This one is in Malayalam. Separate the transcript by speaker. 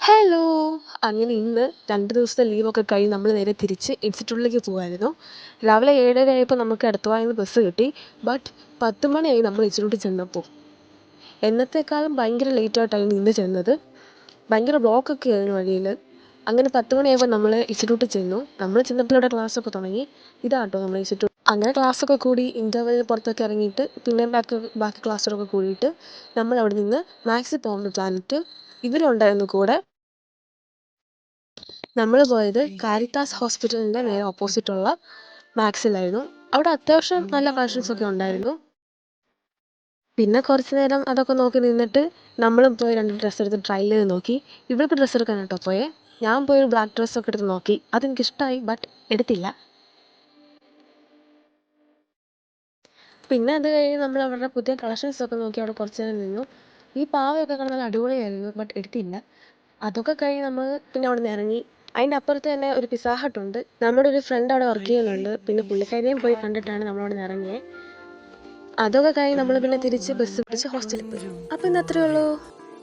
Speaker 1: ഹലോ! അങ്ങനെ ഇന്ന് 2 ദിവസത്തെ ലീവൊക്കെ കഴിഞ്ഞ് നമ്മൾ നേരെ തിരിച്ച് ഇൻസ്റ്റിറ്റ്യൂട്ടിലേക്ക് പോവായിരുന്നു. രാവിലെ 7:30 ആയപ്പോൾ നമുക്ക് എടത്തുവായിൽ ബസ് കിട്ടി. ബട്ട് 10 മണിയായി നമ്മൾ ഇൻസ്റ്റിറ്റ്യൂട്ടിൽ ചെന്നപ്പോൾ. എന്നത്തേക്കാളും ഭയങ്കര ലേറ്റായിട്ടായിരുന്നു ഇന്ന് ചെന്നത്. ഭയങ്കര ബ്ലോക്കൊക്കെ ആയിരുന്നു വഴിയിൽ. അങ്ങനെ 10 മണിയായപ്പോൾ നമ്മൾ ഇൻസ്റ്റിറ്റ്യൂട്ടിൽ ചെന്നു. നമ്മൾ ചെന്നപ്പോൾ ഇവിടെ ക്ലാസ്സൊക്കെ തുടങ്ങി. ഇതാട്ടോ നമ്മുടെ ഇൻസ്റ്റിറ്റ്യൂട്ട്. അങ്ങനെ ക്ലാസ്സൊക്കെ കൂടി ഇൻ്റർവെല്ലിന് പുറത്തൊക്കെ ഇറങ്ങിയിട്ട് പിന്നെ ബാക്കി ക്ലാസ്സുകളൊക്കെ കൂടിയിട്ട് നമ്മൾ അവിടെ നിന്ന് മാത്സിൽ പോകാമെന്ന് പ്ലാനിട്ട് ഇവരുണ്ടായിരുന്നു കൂടെ. നമ്മൾ പോയത് കാരിത്താസ് ഹോസ്പിറ്റലിൻ്റെ നേരെ ഓപ്പോസിറ്റുള്ള മാക്സിലായിരുന്നു. അവിടെ അത്യാവശ്യം നല്ല കളക്ഷൻസൊക്കെ ഉണ്ടായിരുന്നു. പിന്നെ കുറച്ച് നേരം അതൊക്കെ നോക്കി നിന്നിട്ട് നമ്മളും പോയി 2 ഡ്രസ്സ് എടുത്ത് ട്രയൽ ചെയ്ത് നോക്കി. ഇവൾക്ക് ഡ്രസ്സ് എടുക്കാൻ കേട്ടോ പോയേ. ഞാൻ പോയി ഒരു ബ്ലാക്ക് ഡ്രസ്സൊക്കെ എടുത്ത് നോക്കി. അതെനിക്കിഷ്ടമായി, ബട്ട് എടുത്തില്ല. പിന്നെ അത് കഴിഞ്ഞ് നമ്മൾ അവരുടെ പുതിയ കളക്ഷൻസൊക്കെ നോക്കി അവിടെ കുറച്ച് നേരം നിന്നു. ഈ പാവയൊക്കെ കാണാൻ നല്ല അടിപൊളിയായിരുന്നു, ബട്ട് എടുത്തില്ല. അതൊക്കെ കഴിഞ്ഞ് നമ്മൾ പിന്നെ അവിടെ നിന്ന് ഇറങ്ങി. അതിൻ്റെ അപ്പുറത്ത് തന്നെ ഒരു പിസ്സ ഹട്ട് ഉണ്ട്. നമ്മുടെ ഒരു ഫ്രണ്ട് അവിടെ വർക്ക് ചെയ്യുന്നുണ്ട്. പിന്നെ പുള്ളിക്കാരിയെയും പോയി കണ്ടിട്ടാണ് നമ്മൾ അവിടെ നിന്ന് ഇറങ്ങിയത്. അതൊക്കെ കഴിഞ്ഞ് നമ്മൾ പിന്നെ തിരിച്ച് ബസ് പിടിച്ച് ഹോസ്റ്റലിൽ പോയി. അപ്പോൾ ഇന്ന് അത്രയേ ഉള്ളൂ.